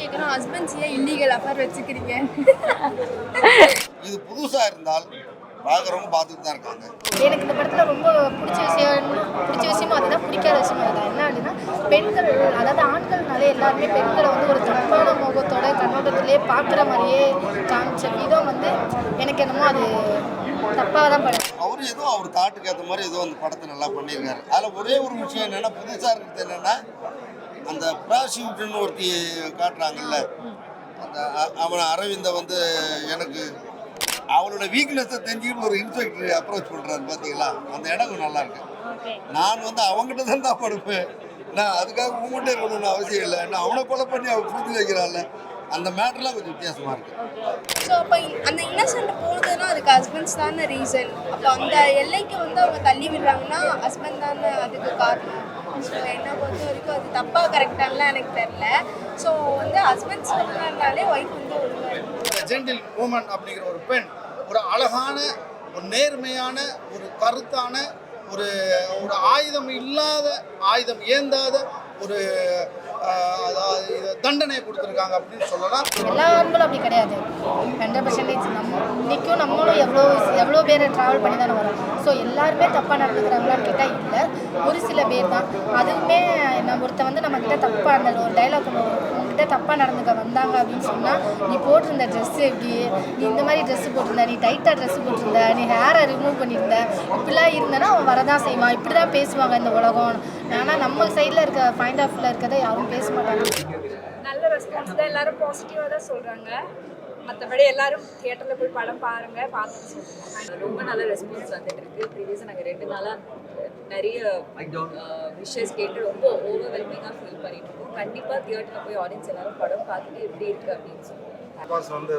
கேட்கணும், ஹஸ்பண்ட்ஸ் ஏன் illegal affair வச்சுக்கிறீங்க? இது புதுசாக இருந்தால் பார்க்குறவங்க பார்த்துட்டு தான் இருக்காங்க. எனக்கு இந்த படத்தில் ரொம்ப பிடிச்ச விஷயமும் அதுதான், பிடிக்காத விஷயமும் அதுதான். என்ன அப்படின்னா, பெண்கள், அதாவது ஆண்கள்னாலே எல்லாருமே பெண்களை வந்து ஒரு தப்பான முகத்தோட கண்ணோட்டத்திலே பார்க்குற மாதிரியே காமிச்ச விதம் வந்து எனக்கு என்னமோ அது தப்பாக தான் படம். அவர் தாட்டுக்கு ஏற்ற மாதிரி ஏதோ அந்த படத்தை நல்லா பண்ணியிருக்காரு. அதில் ஒரே ஒரு விஷயம் என்னென்னா, புதுசாக இருக்கிறது என்னென்னா, அந்த ப்ராசிக்யூட்டர்னு ஒருத்தி காட்டுறாங்கல்ல, அந்த அவனை அரவிந்தை வந்து எனக்கு அவளோட வீக்னஸை தெரிஞ்சுக்கிட்டு ஒரு இன்ஸ்பெக்டர் அப்ரோச் பண்ணுறாரு பார்த்தீங்களா, அந்த இடம் நல்லா இருக்கு. நான் வந்து அவங்ககிட்ட தான் படுப்பேன், நான் அதுக்காக உங்கள்கிட்ட இருக்கணும்னு அவசியம் இல்லை, நான் அவனை கொலை பண்ணி அவள் புரிஞ்சு வைக்கிறாள். அந்த மேட்டர்லாம் கொஞ்சம் வித்தியாசமாக இருக்குது. ஸோ அப்போ அந்த இன்னசென்ட் போகுதுன்னா அதுக்கு ஹஸ்பண்ட்ஸ் தானே ரீசன். அப்போ அந்த எல்லைக்கு வந்து அவங்க தள்ளி விடுறாங்கன்னா ஹஸ்பண்ட் தானே அதுக்கு காரணம். ஸோ என்னை பொறுத்த வரைக்கும் அது தப்பாக கரெக்டானலாம் எனக்கு தெரில. ஸோ வந்து ஹஸ்பண்ட்ஸ் சொல்கிறாருனாலே ஒய்ஃப் வந்து ஒரு ஜென்டில் உமன் அப்படிங்கிற ஒரு பெண் ஒரு அழகான, ஒரு நேர்மையான, ஒரு கருத்தான, ஒரு ஒரு ஆயுதம் இல்லாத, ஆயுதம் ஏந்தாத ஒரு தண்டனை கொடுத்துருக்காங்க அப்படின்னு சொல்லலாம். எல்லா ஆண்களும் அப்படி கிடையாது. 100% இன்றைக்கும் நம்மளும் எவ்வளோ பேர் ட்ராவல் பண்ணி தானே வரோம். ஸோ எல்லாருமே தப்பாக நடந்துக்கிறாங்களான்னு கேட்டால் இல்லை, ஒரு சில பேர் தான். அதுவுமே ஒருத்த வந்து நம்மக்கிட்ட தப்பாக இருந்தது ஒரு டைலாக் உங்ககிட்ட தப்பாக நடந்துக்க வந்தாங்க அப்படின்னு சொன்னால், நீ போட்டிருந்த ட்ரெஸ்ஸு எப்படி, நீ இந்த மாதிரி ட்ரெஸ்ஸு போட்டிருந்த, நீ டைட்டாக ட்ரெஸ்ஸு போட்டிருந்த, நீ ஹேரை ரிமூவ் பண்ணியிருந்த, இப்படிலாம் இருந்தேன்னா அவன் வரதான் செய்வான். இப்படி தான் பேசுவாங்க இந்த உலகம். ஆனால் நம்ம சைடில் இருக்க பாயிண்ட் ஆஃப் வியூவில் இருக்கிறத யாரும் பேச மாட்டாங்க. நல்ல ரெஸ்பான்ஸ் தான், எல்லாரும் பாசிட்டிவாக தான் சொல்கிறாங்க. மற்றபடி எல்லாரும் தியேட்டரில் போய் படம் பார்த்துட்டு சொல்லுங்கள். ரொம்ப நல்ல ரெஸ்பான்ஸ் வந்துட்டு இருக்கு. ப்ரீவியஸாக நாங்கள் 2 நாளாக நிறைய விஷஸ் கேட்டு ரொம்ப ஓவர்வெல்மிங்காக ஃபீல் பண்ணிட்டு இருக்கோம். கண்டிப்பாக தியேட்டரில் போய் ஆடியன்ஸ் எல்லாரும் படம் பார்த்துட்டு எப்படி இருக்குது அப்படின்னு சொல்லுவாங்க. ரெஸ்பான்ஸ் வந்து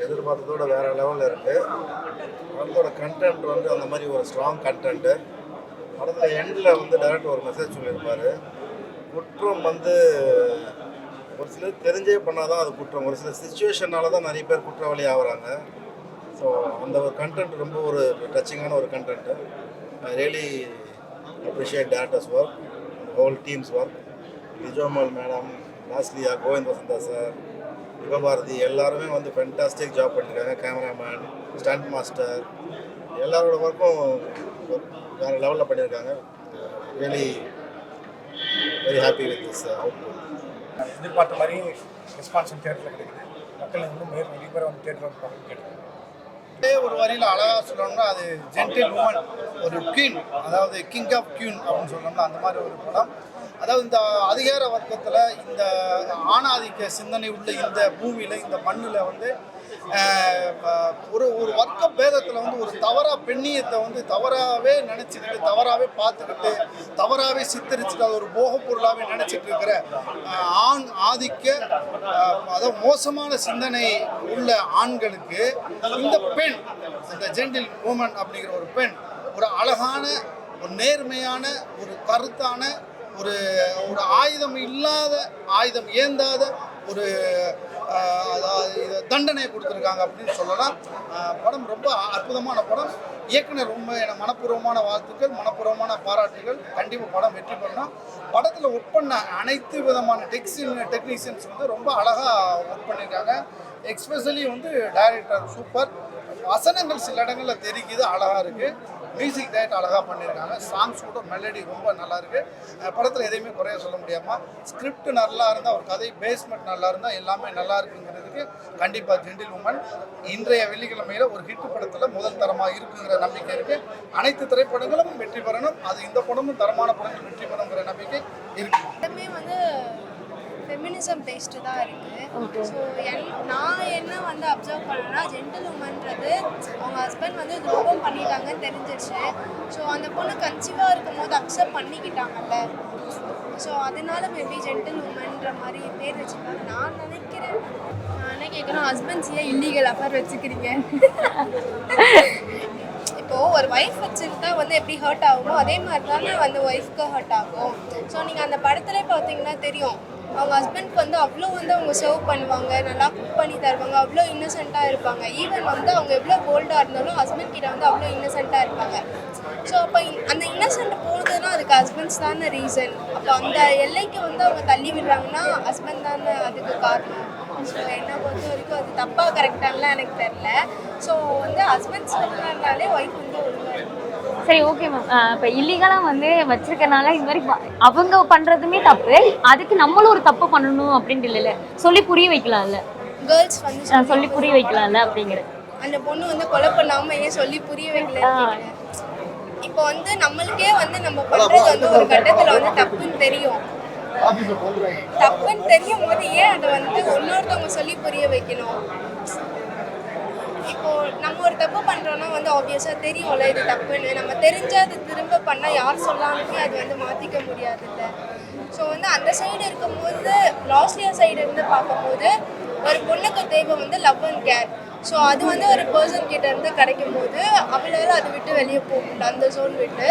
எதிர்பார்த்ததோட வேறு லெவலில் இருக்குது. படத்தோட கண்டென்ட் வந்து அந்த மாதிரி ஒரு ஸ்ட்ராங் கண்டென்ட்டு. படத்தில் எண்டில் வந்து டைரக்டர் ஒரு மெசேஜ் சொல்லியிருப்பார். குற்றம் வந்து ஒரு சிலர் தெரிஞ்சே பண்ணால் தான் அது குற்றம், ஒரு சில சுச்சுவேஷனால தான் நிறைய பேர் குற்றவாளி ஆகிறாங்க. ஸோ அந்த ஒரு கண்டென்ட் ரொம்ப ஒரு டச்சிங்கான ஒரு content. I really appreciate directors work, whole teams work. Vijayamal madam, Losliya, Govind Vasantha sir, Yugabharathi எல்லாருமே வந்து ஃபென்டாஸ்டிக் ஜாப் பண்ணியிருக்காங்க. கேமராமேன், ஸ்டண்ட் மாஸ்டர் எல்லாரோட ஒர்க்கும் வேறு லெவலில் பண்ணியிருக்காங்க. Really very happy with this output. எதிர்பார்த்த மாதிரி ரெஸ்பான்ஸ் தியேட்டரில் கிடைக்குது. மக்கள் வந்து நிறைய பேர் வந்து தியேட்டர் வந்து பார்க்க கிடைக்குது. ஒரு வரியில் அழகாக சொல்லணும்னா அது ஜென்டில் உமன், ஒரு குயின், அதாவது கிங் ஆஃப் குயின் அப்படின்னு சொல்லணும்னா அந்த மாதிரி ஒரு படம். அதாவது இந்த அதிகார வர்க்கத்தில், இந்த ஆணாதிக்க சிந்தனை உள்ள இந்த பூமியில், இந்த மண்ணில் வந்து ஒரு ஒரு வர்க்க பேதத்தில் வந்து ஒரு தவறாக பெண்ணியத்தை வந்து தவறாகவே நினச்சிக்கிட்டு, தவறாகவே பார்த்துக்கிட்டு, தவறாகவே சித்தரிச்சுட்டு, அது ஒரு போகப் பொருளாகவே நினச்சிட்டு இருக்கிற ஆண் ஆதிக்க, அதாவது மோசமான சிந்தனை உள்ள ஆண்களுக்கு இந்த பெண், இந்த ஜென்டில் உமன் அப்படிங்கிற ஒரு பெண் ஒரு அழகான, ஒரு நேர்மையான, ஒரு கருத்தான, ஒரு ஒரு ஆயுதம் இல்லாத, ஆயுதம் ஏந்தாத ஒரு தண்டனை கொடுத்துருக்காங்க அப்படின்னு சொல்லலாம். படம் ரொம்ப அற்புதமான படம். இயக்குனர் ரொம்ப எனக்கு மனப்பூர்வமான வாழ்த்துக்கள், மனப்பூர்வமான பாராட்டுகள். கண்டிப்பாக படம் வெற்றி பெறணும். படத்தில் ஒர்க் பண்ண அனைத்து விதமான டெக்னீஷியன்ஸ் வந்து ரொம்ப அழகாக ஒர்க் பண்ணியிருக்காங்க. எக்ஸ்பெஷலி வந்து டைரக்டர் சூப்பர். வசனங்கள் சில இடங்களில் தெரிக்குது, அழகாக இருக்குது. மியூசிக் டைரக்டர் அழகாக பண்ணியிருக்காங்க. சாங்ஸ் கூட மெலடி ரொம்ப நல்லா இருக்குது. படத்தில் எதையுமே குறைய சொல்ல முடியாமல், ஸ்கிரிப்ட் நல்லா இருந்தால், ஒரு கதை பேஸ்மெண்ட் நல்லா இருந்தால் எல்லாமே நல்லா இருக்குங்கிறதுக்கு கண்டிப்பாக ஜென்டில் உமன் இன்றைய வெள்ளிக்கிழமையில் ஒரு ஹிட் படத்தில் முதல் தரமாக இருக்குங்கிற நம்பிக்கை இருக்குது. அனைத்து திரைப்படங்களும் வெற்றி பெறணும், அது இந்த படமும் தரமான படங்கள் வெற்றி பெறணுங்கிற நம்பிக்கை இருக்குது. எல்லாமே வந்து ஃபெமினிசம் பேஸ்டு தான் இருக்குது. ஸோ நான் என்ன வந்து அப்சர்வ் பண்ணேன்னா, ஜென்டில் உமன்றது அவங்க ஹஸ்பண்ட் வந்து துரோகம் பண்ணிட்டாங்கன்னு தெரிஞ்சிருச்சு. ஸோ அந்த பொண்ணு கன்சீவாக இருக்கும் போது அக்செப்ட் பண்ணிக்கிட்டாங்கல்ல. ஸோ அதனால மேபி ஜென்டில் உமன்ற மாதிரி பேர் வச்சுருக்காங்க நான் நினைக்கிறேன். நானே கேட்கணும், ஹஸ்பண்ட்ஸ் ஏன் இல்லீகல் அஃபேர் வச்சுக்கிறீங்க? இப்போது ஒரு ஒய்ஃப் வச்சுருந்தா வந்து எப்படி ஹர்ட் ஆகுமோ அதே மாதிரி தானே வந்து ஒய்ஃப்க்கு ஹர்ட் ஆகும். ஸோ நீங்கள் அந்த படத்துல பார்த்தீங்கன்னா தெரியும், அவங்க ஹஸ்பண்ட்க்கு வந்து அவ்வளோ வந்து அவங்க சர்வ் பண்ணுவாங்க, நல்லா குக் பண்ணி தருவாங்க, அவ்வளோ இன்னசென்ட்டாக இருப்பாங்க. ஈவன் வந்து அவங்க எவ்வளோ போல்டாக இருந்தாலும் ஹஸ்பண்ட் கிட்ட வந்து அவ்வளோ இன்னசென்ட்டாக இருப்பாங்க. ஸோ அப்போ அந்த இன்னசென்ட் போகுதுன்னா அதுக்கு ஹஸ்பண்ட்ஸ் தானே ரீசன். அப்போ அந்த எல்லைக்கு வந்து அவங்க தள்ளி விடுறாங்கன்னா ஹஸ்பண்ட் தானே இதுக்கு காரணம். ஸோ என்னை பொறுத்த வரைக்கும் அது தப்பாக கரெக்டானலாம் எனக்கு தெரில. ஸோ வந்து ஹஸ்பண்ட் சொல்கிறனாலே ஒய்ஃப் வந்து ஒழுங்காக இருக்கும். சரி, ஓகே மேம். இப்போ இல்லீகலாக வந்து வச்சிருக்கனால இது மாதிரி அவங்க பண்ணுறதுமே தப்பு, அதுக்கு நம்மளும் ஒரு தப்பு பண்ணணும் அப்படின்ட்டு இல்லைல்ல, சொல்லி புரிய வைக்கலாம்ல. கேர்ள்ஸ் வந்து சொல்லி புரிய வைக்கலாம்ல அப்படிங்கிறது. அந்த பொண்ணு வந்து கொலை பண்ணாமல் ஏன் சொல்லி புரிய வைக்கல? இப்போ வந்து நம்மளுக்கே வந்து நம்ம பண்ணுறது வந்து ஒரு கட்டத்தில் வந்து தப்புன்னு தெரியும். தப்புன்னு தெரியும் போது ஏன் அதை வந்து இன்னொருத்தவங்க சொல்லி புரிய வைக்கணும்? இப்போ நம்ம ஒரு தப்பு பண்றோம்னா வந்து ஆப்வியஸாக தெரியும்ல இது தப்புன்னு. நம்ம தெரிஞ்சா அது திரும்ப பண்ணால் யார் சொல்லாலுமே அது வந்து மாற்றிக்க முடியாதுல்ல. ஸோ வந்து அந்த சைடு இருக்கும்போது லாஸ்லியா சைடு இருந்து பார்க்கும்போது ஒரு பொண்ணுக்கு தேவை வந்து லவ் அண்ட் கேர். ஸோ அது வந்து ஒரு பர்சன் கிட்ட இருந்து கிடைக்கும் போது அவளால் அதை விட்டு வெளியே போக முடியல, அந்த ஜோன் விட்டு.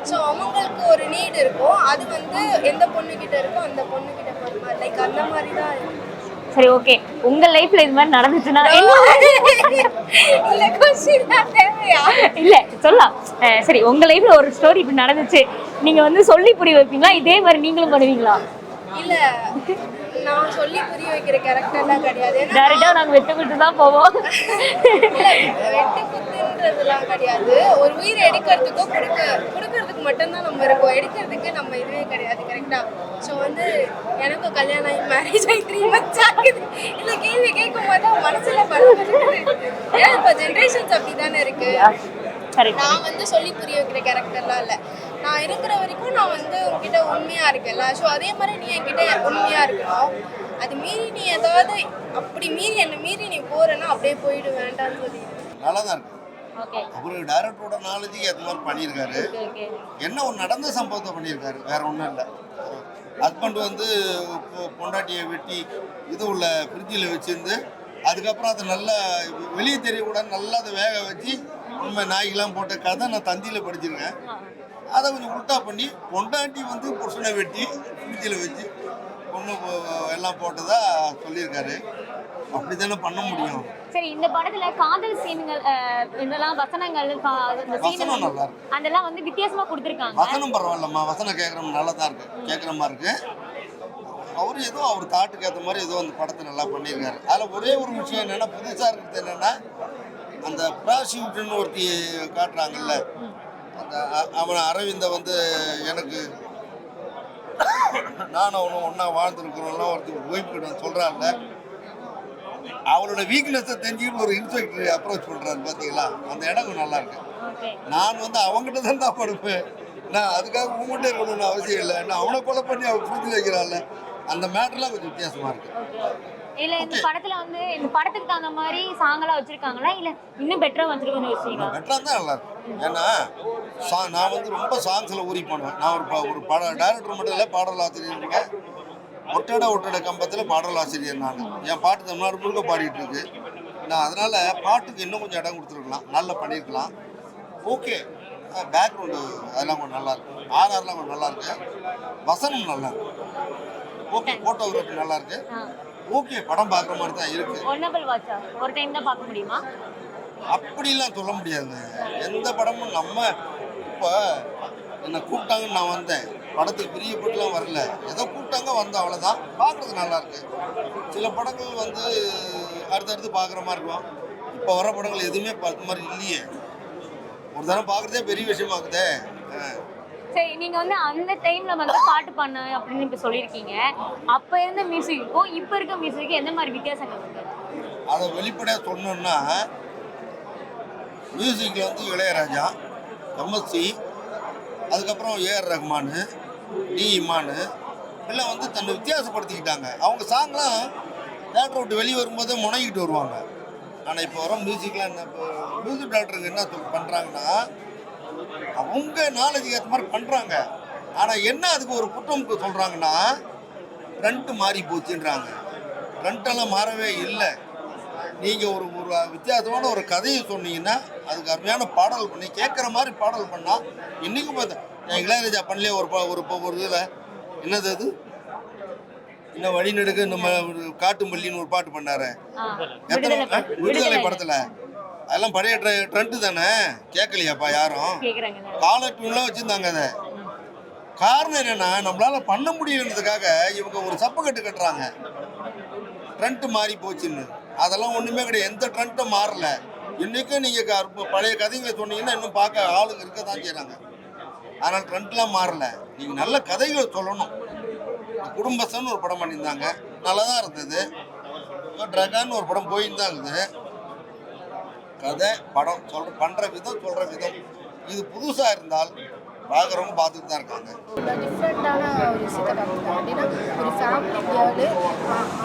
ஸோ அவங்களுக்கு ஒரு நீட் இருக்கும், அது வந்து எந்த பொண்ணுக்கிட்ட இருக்கோ அந்த பொண்ணுக்கிட்ட போகிற மாதிரி லைக் அந்த மாதிரி தான் இருக்கும். சரி, ஓகே. உங்க லைஃப்ல இது மாதிரி நடந்துச்சுன்னா இல்ல கொஸ்டின் தேவையா? இல்ல சொல்லலாம். சரி, உங்க லைஃப்ல ஒரு ஸ்டோரி இப்படி நடந்துச்சு, நீங்க வந்து சொல்லி புரிய வைப்பீங்களா? இதே மாதிரி நீங்களும் பண்ணுவீங்களா? இல்ல நான் சொல்லி புரிய வைக்கிற கேரக்டர்லாம் கிடையாது. டைரக்டா நாங்க வெட்டு விட்டு தான் போவோம். வெட்டு குத்துன்றதுலாம் கிடையாது. ஒரு உயிரை எடுக்கிறதுக்கும் கொடுக்கறதுக்கு மட்டும்தான் நம்ம இருக்கோம், எடுக்கிறதுக்கு நம்ம இதுவே கிடையாது. கரெக்டா? ஸோ வந்து எனக்கும் கல்யாணம் ஆகி மேரேஜ் ஆகி 3 months ஆகுது. இந்த கேள்வி கேட்கும் போது மனசுல படுறது. ஏன்னா இப்போ ஜென்ரேஷன்ஸ் அப்படி தானே இருக்கு. நான் வந்து சொல்லி புரிய வைக்கிற கேரக்டர்லாம் இல்லை. நான் இருக்கிற வரைக்கும் நான் வந்து உங்ககிட்ட உண்மையாக இருக்கேன்ல. ஸோ அதே மாதிரி நீ என்கிட்ட உண்மையாக இருக்கணும். அது மீறி நீ ஏதாவது அப்படி மீறி என்னை மீறி நீ போகிறேன்னா அப்படியே போயிடு, வேண்டாம்னு சொல்லி. நல்லா தான் இருக்கு. அவரு டைரக்டரோட நாலேஜுக்கு ஏற்ற மாதிரி பண்ணியிருக்காரு. என்ன ஒரு நடந்த சம்பவத்தை பண்ணியிருக்காரு, வேற ஒன்றும் இல்லை. ஹஸ்பண்ட் வந்து பொண்டாட்டியை வெட்டி இது உள்ள ஃப்ரிட்ஜில் வச்சுருந்து அதுக்கப்புறம் அதை நல்லா வெளியே தெரியக்கூடாது, நல்லா அதை வேக வச்சு உண்மை நாய்க்கெல்லாம் போட்ட கதை நான் தந்தியில் படிச்சிருக்கேன். அதை கொஞ்சம் உல்ட்டா பண்ணி பொண்டாட்டி வந்து புருஷனை வெட்டி ஃப்ரிட்ஜில் வச்சு பொண்ணு எல்லாம் போட்டதா சொல்லியிருக்காரு. அப்படி தானே பண்ண முடியும். சரி, இந்த படத்துல காதல் சீன்கள் இதெல்லாம் வசனங்கள் வசனம் நல்லா இருக்கு. அதெல்லாம் வந்து வித்தியாசமா கொடுத்துருக்காங்க. வசனம் பரவாயில்லம்மா, வசனம் கேட்குற நல்லா தான் இருக்கு, கேட்குற மாதிரி இருக்கு. அவர் ஏதோ அவர் தாட்டுக்கு ஏற்ற மாதிரி ஏதோ அந்த படத்தை நல்லா பண்ணியிருக்காரு. அதில் ஒரே ஒரு விஷயம் என்னென்னா புதுசாக இருக்கிறது என்னென்னா அந்த ப்ராசிக்யூட்டர்னு ஒருத்தி காட்டுறாங்கல்ல, அந்த அவனை அரவிந்தை வந்து எனக்கு நானும் அவனும் ஒன்றா வாழ்ந்துருக்குறோம்லாம் ஒருத்தி ஒய்ஃப் கிட்ட சொல்கிறாள்ல, அவளோட வீக்னஸை தெரிஞ்சுக்கிட்டு ஒரு இன்ஸ்பெக்டர் அப்ரோச் பண்ணுறாரு பார்த்தீங்களா, அந்த இடம் நல்லா இருக்கு. நான் வந்து அவங்ககிட்ட தான் படுப்பேன், நான் அதுக்காக உங்கள்கிட்ட இருக்கணும்னு அவசியம் இல்லை, நான் அவனை கொலை பண்ணி அவன் ஃப்ரிட்ஜில் வைக்கிறான்ல, அந்த மேட்டர்லாம் கொஞ்சம் வித்தியாசமாக இருக்கு. இல்ல இந்த படத்துல வந்து இந்த படத்துக்கு தகுந்த மாதிரி சாங்கெல்லாம் வச்சிருக்காங்களா இல்ல இன்னும் பெட்டரா வச்சிருக்கோம்னு யோசிச்சீங்களா? பெட்டரா தான் நல்லா இருக்கும். ஏன்னா நான் வந்து ரொம்ப சாங்ஸில் ஊறி பண்ணுவேன். நான் ஒரு டைரக்டர் மட்டும் இல்லை, பாடல் ஆசிரியர் இருக்கேன். ஒட்டடை கம்பத்தில் பாடல் ஆசிரியர் நான். என் பாட்டு தமிழ்நாடு முழுக்க பாடிட்டு இருக்கு. நான் அதனால் பாட்டுக்கு இன்னும் கொஞ்சம் இடம் கொடுத்துருக்கலாம், நல்லா பண்ணியிருக்கலாம். ஓகே, பேக்ரவுண்டு அதெல்லாம் கொஞ்சம் நல்லாயிருக்கு, ஆர்ஆர்லாம் கொஞ்சம் நல்லாயிருக்கு, வசனம் நல்லா இருக்கு, ஓகே, ஃபோட்டோகிராஃபி நல்லா இருக்கு, ஓகே, படம் பார்க்குற மாதிரி தான் இருக்கு. ஒரு டைம் தான் பார்க்க முடியுமா? அப்படிலாம் சொல்ல முடியாதுங்க. எந்த படமும் நம்ம இப்போ என்னை கூப்பிட்டாங்கன்னு நான் வந்தேன், படத்துக்கு பிரியப்பட்டுலாம் வரல, ஏதோ கூப்பிட்டாங்க வந்தோம், அவ்வளோதான். பார்க்குறது நல்லா இருக்கு. சில படங்கள் வந்து அடுத்தடுத்து பார்க்குற மாதிரி இருக்கும். இப்போ வர படங்கள் எதுவுமே பார்த்த மாதிரி இல்லையே. ஒரு தடவை பார்க்குறதே பெரிய விஷயமாக்குதே. சரி, நீங்க வந்து அந்த டைம்ல வந்து பாட்டு பண்ண அப்படின்னு இப்ப சொல்லியிருக்கீங்க. அப்ப இருந்த மியூசிக்கும் இப்ப இருக்க மியூசிக்கும் எந்த மாதிரி வித்தியாசங்கள் இருக்கு? அதை வெளிப்படையாக சொன்னோம்னா மியூசிக்கில் வந்து இளையராஜா, எம்எஸ்சி, அதுக்கப்புறம் ஏஆர் ரஹ்மான், டி இமான் எல்லாம் வந்து தன்னை வித்தியாசப்படுத்திக்கிட்டாங்க. அவங்க சாங்லாம் தேட்டரை விட்டு வெளியே வரும்போது முனைகிட்டு வருவாங்க. ஆனால் இப்போ வர மியூசிக்லாம் என்ன, இப்போ மியூசிக் டைரக்டருக்கு என்ன பண்ணுறாங்கன்னா அவங்க நாலேஜுக்கு ஏற்ற மாதிரி பண்ணுறாங்க. ஆனால் என்ன அதுக்கு ஒரு குற்றம் சொல்கிறாங்கன்னா ட்ரெண்ட் மாறி போச்சுன்றாங்க. ட்ரெண்டெல்லாம் மாறவே இல்லை. நீங்கள் ஒரு வித்தியாசமான ஒரு கதையை சொன்னீங்கன்னா அதுக்கு அருமையான பாடல் பண்ணி கேட்குற மாதிரி பாடல் பண்ணால் இன்றைக்கும் பார்த்தேன். என் இளையராஜா பண்ணலையே ஒரு இதில் என்னது அது இன்னும் வழிநெடுக்க நம்ம காட்டுமல்லின்னு ஒரு பாட்டு பண்ணாரு, எத்தனை விடுதலை படத்தில். அதெல்லாம் பழைய ட்ரெண்டு தானே, கேட்கலையாப்பா யாரும்? காலர் டியூன்லாம் வச்சுருந்தாங்க. அதை காரணம் என்னென்னா நம்மளால் பண்ண முடியுன்றதுக்காக இவங்க ஒரு சப்பக்கட்டு கட்டுறாங்க. ட்ரெண்ட் மாறி போச்சுன்னு. அதெல்லாம் ஒன்றுமே கிடையாது. எந்த ட்ரெண்ட்டும் மாறல. இன்றைக்கும் நீங்கள் பழைய கதைகளை சொன்னீங்கன்னா இன்னும் பார்க்க ஆளுங்க இருக்க தான் செய்கிறாங்க. அதனால் ட்ரெண்ட்லாம் மாறல. நீங்கள் நல்ல கதைகளை சொல்லணும். குடும்பஸ்தன்னு ஒரு படம் பண்ணியிருந்தாங்க, நல்லா தான் இருந்தது. ட்ரகான்னு ஒரு படம் போயின்னு தான் இருக்குது. கதை படம் பண்ணுற விதம் சொல்கிற விதம் இது புதுசாக இருந்தால் பார்க்குறவங்க பார்த்துட்டு தான் இருக்காங்க. டிஃப்ரெண்ட்டான ஒரு விஷயத்தை காமிக்கிறாங்க. அப்படின்னா ஒரு ஃபேமிலி கேர்ளு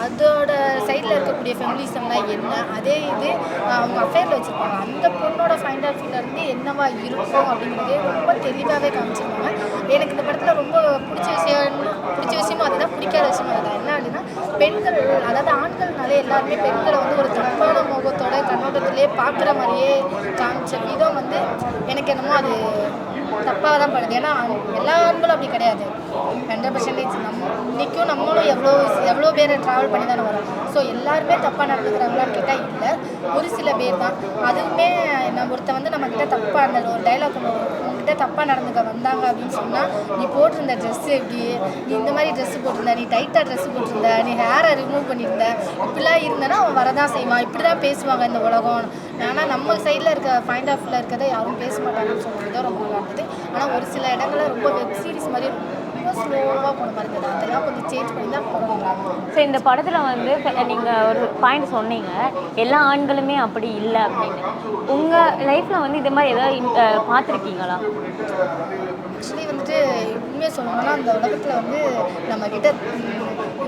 அதோட சைடில் இருக்கக்கூடிய ஃபெமினிசம்லாம் என்ன, அதே இது அவங்க அஃபேரில் வச்சுருப்பாங்க. அந்த பொண்ணோட ஃபைண்ட் ஆஃப் வியூலேருந்து என்னவா இருக்கும் அப்படிங்கிறதே ரொம்ப தெளிவாகவே காமிச்சிருப்பாங்க. எனக்கு இந்த படத்தில் ரொம்ப பிடிச்ச விஷயமும் அதுதான், பிடிக்காத விஷயமும் அதுதான். என்ன அப்படின்னா பெண்கள், அதாவது ஆண்கள்னாலே எல்லாருமே பெண்களை வந்து ஒரு தப்பான முகத்தோட கண்ணோட்டத்திலே பார்க்குற மாதிரியே காமிச்ச விதம் வந்து எனக்கு என்னமோ அது தப்பாக தான் படுது. ஏன்னா எல்லா ஆண்களும் அப்படி கிடையாது. 100% இன்றைக்கும் நம்மளும் எவ்வளோ பேர் ட்ராவல் பண்ணி தானே வரோம். ஸோ எல்லாருமே தப்பாக நடந்துக்கிறாங்களான்னு கேட்டால் இல்லை, ஒரு சில பேர் தான். அதுவுமே ஒருத்த வந்து நம்மக்கிட்ட தப்பாக அந்த ஒரு டைலாக் உங்ககிட்ட தப்பாக நடந்துக்க வந்தாங்க அப்படின்னு சொன்னால், நீ போட்டிருந்த ட்ரெஸ்ஸு எப்படி, நீ இந்த மாதிரி ட்ரெஸ்ஸு போட்டிருந்த, நீ டைட்டாக ட்ரெஸ்ஸு போட்டிருந்த, நீ ஹேரை ரிமூவ் பண்ணியிருந்த, இப்படிலாம் இருந்தேன்னா அவன் வரதான் செய்வான். இப்படி தான் பேசுவாங்க இந்த உலகம். ஆனால் நம்ம சைடில் இருக்க பாயிண்ட் ஆஃப் வியூவில் இருக்கிறத யாரும் பேச மாட்டாங்கன்னு சொல்கிறது தான் ரொம்ப நல்லா இருந்தது. ஆனால் ஒரு சில இடங்களில் ரொம்ப வெப் சீரிஸ் மாதிரி ரொம்ப ஸ்லோவாக போன மாதிரி இருந்தது. அதெல்லாம் கொஞ்சம் சேஞ்ச் பண்ணி தான் போகிறாங்க. ஸோ இந்த படத்தில் வந்து நீங்கள் ஒரு பாயிண்ட் சொன்னீங்க, எல்லா ஆண்களுமே அப்படி இல்லை அப்படின்னு. உங்கள் லைஃப்பில் வந்து இது மாதிரி ஏதாவது பார்த்துருக்கீங்களா? ஆக்சுவலி வந்துட்டு உண்மையாக சொல்லணும்னா அந்த உலகத்தில் வந்து நம்மக்கிட்ட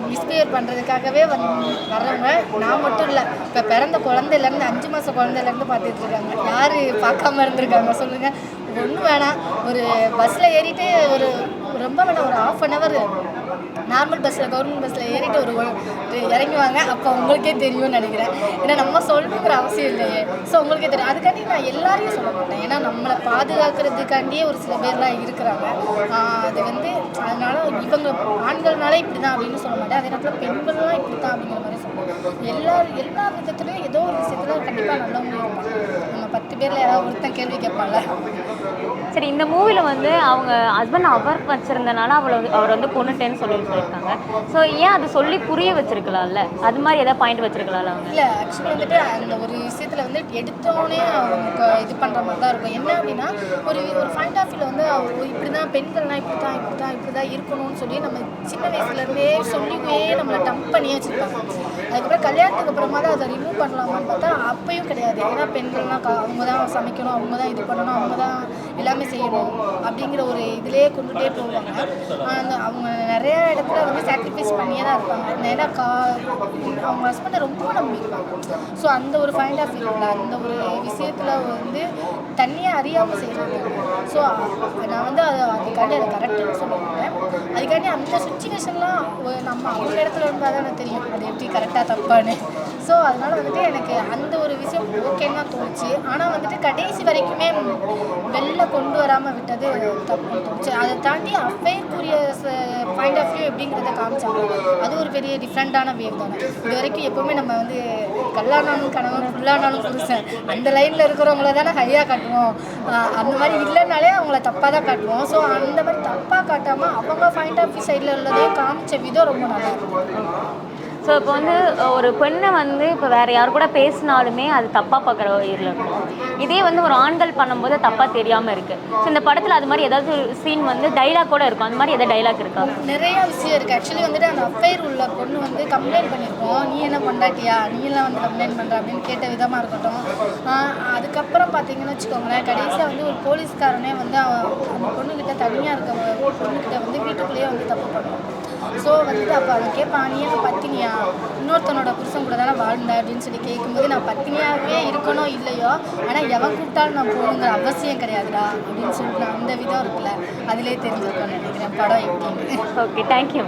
மிஸ்பிஹேவ் பண்ணுறதுக்காகவே வர்றவங்க நான் மட்டும் இல்லை. இப்போ பிறந்த குழந்தையிலேருந்து 5 மாத குழந்தையிலேருந்து பார்த்துட்டு இருக்காங்க. யார் பார்க்காம இருந்திருக்காங்க சொல்லுங்கள்? ஒன்றும் வேணாம், ஒரு பஸ்ஸில் ஏறிட்டு ஒரு ரொம்ப வேணாம் ஒரு 1/2 hour நார்மல் பஸ்ஸில் கவர்மெண்ட் பஸ்ஸில் ஏறிட்டு ஒரு இறங்குவாங்க. அப்போ உங்களுக்கே தெரியும்னு நினைக்கிறேன். ஏன்னா நம்ம சொல்லணுங்கிற அவசியம் இல்லையே. ஸோ உங்களுக்கே தெரியும். அதுக்காண்டி நான் எல்லாரையும் சொல்ல மாட்டேன். ஏன்னா நம்மளை பாதுகாக்கிறதுக்காண்டியே ஒரு சில பேர்லாம் இருக்கிறாங்க. அது வந்து அதனால இவங்க ஆண்கள்னாலே இப்படி தான் அப்படின்னு சொல்ல மாட்டேன். அதே நேரத்தில் பெண்கள்லாம் இப்படி தான் அப்படிங்கிற மாதிரி சொல்லுவேன். எல்லா விதத்துலையும் ஏதோ ஒரு விஷயத்தில் கண்டிப்பாக நல்லவங்க இருப்பாங்க. நம்ம 10 பேரில் யாராவது ஒருத்தன் கேள்வி கேட்பாங்க. சரி, இந்த மூவியில் வந்து அவங்க ஹஸ்பண்ட் அவர் வச்சிருந்தனால அவர் வந்து கொன்னுட்டேன்னு சொல்லியிருக்காங்க. ஸோ ஏன் அதை சொல்லி புரிய வச்சிருக்கலாம்ல? அது மாதிரி ஏதாவது பாயிண்ட் வச்சிருக்கலாம்ல அவங்க? இல்லை, ஆக்சுவலி வந்துட்டு அந்த ஒரு விஷயத்தில் வந்து எடுத்தோடனே அவங்க இது பண்ணுற மாதிரி தான் இருக்கும். என்ன அப்படின்னா ஒரு பாயிண்ட் ஆஃப் வியூவில் வந்து இப்படி தான் பெண்கள்லாம் இப்படி தான் இருக்கணும்னு சொல்லி நம்ம சின்ன வயசுலேருந்தே சொல்லியே நம்மளை டம்ப் பண்ணியே வச்சுருப்பாங்க. அதுக்கப்புறம் கல்யாணத்துக்கு அப்புறமா தான் அதை ரிமூவ் பண்ணலாமான்னு பார்த்தா அப்பயும் கிடையாது. ஏன்னா பெண்கள்லாம் அவங்க தான் சமைக்கணும், அவங்க தான் இது பண்ணணும், அவங்க தான் எல்லாமே செய்யணும் அப்படிங்கிற ஒரு இதிலே கொண்டுகிட்டே போவாங்க. அவங்க நிறையா இடத்துல வந்து சாக்ரிஃபைஸ் பண்ணியே தான் இருப்பாங்க. ஏன்னா அவங்க ஹஸ்பண்டை ரொம்ப நம்பியிருப்பாங்க. ஸோ அந்த ஒரு பாயிண்ட் ஆஃப் வியூவில் அந்த ஒரு விஷயத்தில் வந்து தண்ணியாக அறியாமல் செய்கிறாங்க. ஸோ நான் வந்து அதுக்காண்டி அதை கரெக்டுன்னு சொல்ல மாட்டேன். அதுக்காண்டி அந்த சுச்சுவேஷன்லாம் நம்ம அவங்க இடத்துல இருந்தால் தான் எனக்கு தெரியும் அது எப்படி கரெக்டாக தப்பான்னு. ஸோ அதனால் வந்துட்டு எனக்கு அந்த ஒரு விஷயம் ஓகேன்னு தான் தோணுச்சு. ஆனால் வந்துட்டு கடைசி வரைக்குமே வெளில கொண்டு வராமல் விட்டது தப்புன்னு தோணுச்சு. அதை தாண்டி அஃபேருக்குரிய பாயிண்ட் ஆஃப் வியூ எப்படிங்கிறத காமிச்சாங்க. அது ஒரு பெரிய டிஃப்ரெண்ட்டான வேவ் தானே. இது வரைக்கும் எப்போவுமே நம்ம வந்து கல்லானாலும் கணவன் ஃபுல்லானாலும் புருஷன் அந்த லைனில் இருக்கிறவங்கள தானே ஹையாக காட்டுவோம். அந்த மாதிரி இல்லைனாலே அவங்கள தப்பாக தான் காட்டுவோம். ஸோ அந்த மாதிரி தப்பாக காட்டாமல் அவங்க பாயிண்ட் ஆஃப் வியூ சைடில் உள்ளதே காமிச்ச விதம் ரொம்ப நல்லா இருக்கும். ஸோ இப்போ வந்து ஒரு பெண்ணை வந்து இப்போ வேறு யார் கூட பேசினாலுமே அது தப்பாக பார்க்குற வகையில் இருக்கும். இதே வந்து ஒரு ஆண்கள் பண்ணும்போது தப்பாக தெரியாமல் இருக்குது. ஸோ இந்த படத்தில் அது மாதிரி ஏதாவது சீன் வந்து டைலாக் கூட இருக்கும். அந்த மாதிரி எதாவது டைலாக் இருக்கா? நிறையா விஷயம் இருக்குது. ஆக்சுவலி வந்துட்டு அந்த அஃபேர் உள்ள பொண்ணு வந்து கம்ப்ளைண்ட் பண்ணியிருக்கோம். நீ என்ன பண்ணாட்டியா, நீலாம் வந்து கம்ப்ளைண்ட் பண்ணுற அப்படின்னு கேட்ட விதமாக இருக்கட்டும். அதுக்கப்புறம் பார்த்தீங்கன்னு வச்சுக்கோங்களேன், கடைசியாக வந்து ஒரு போலீஸ்காரனே வந்து அந்த பொண்ணுக்கிட்ட தனியாக இருக்க பொண்ணுக்கிட்ட வந்து வீட்டுக்குள்ளேயே வந்து தப்பு பண்ணுவான். ஸோ வந்துட்டு அப்போ அவன் கேட்பான், நீ என்ன பத்தினியா, இன்னொருத்தனோட புருஷன் கூட தானே வாழ்ந்த அப்படின்னு சொல்லி கேட்கும்போது, நான் பத்தினியாகவே இருக்கணும் இல்லையோ, ஆனால் எவன் கூப்பிட்டாலும் நான் போகணுங்கிற அவசியம் கிடையாதுடா அப்படின்னு சொல்லிட்டு அந்த விதம் இருக்குல்ல, அதிலே தெரிஞ்சிருக்கோன்னு நினைக்கிறேன் படம் எப்படின்னு. Okay, thank you.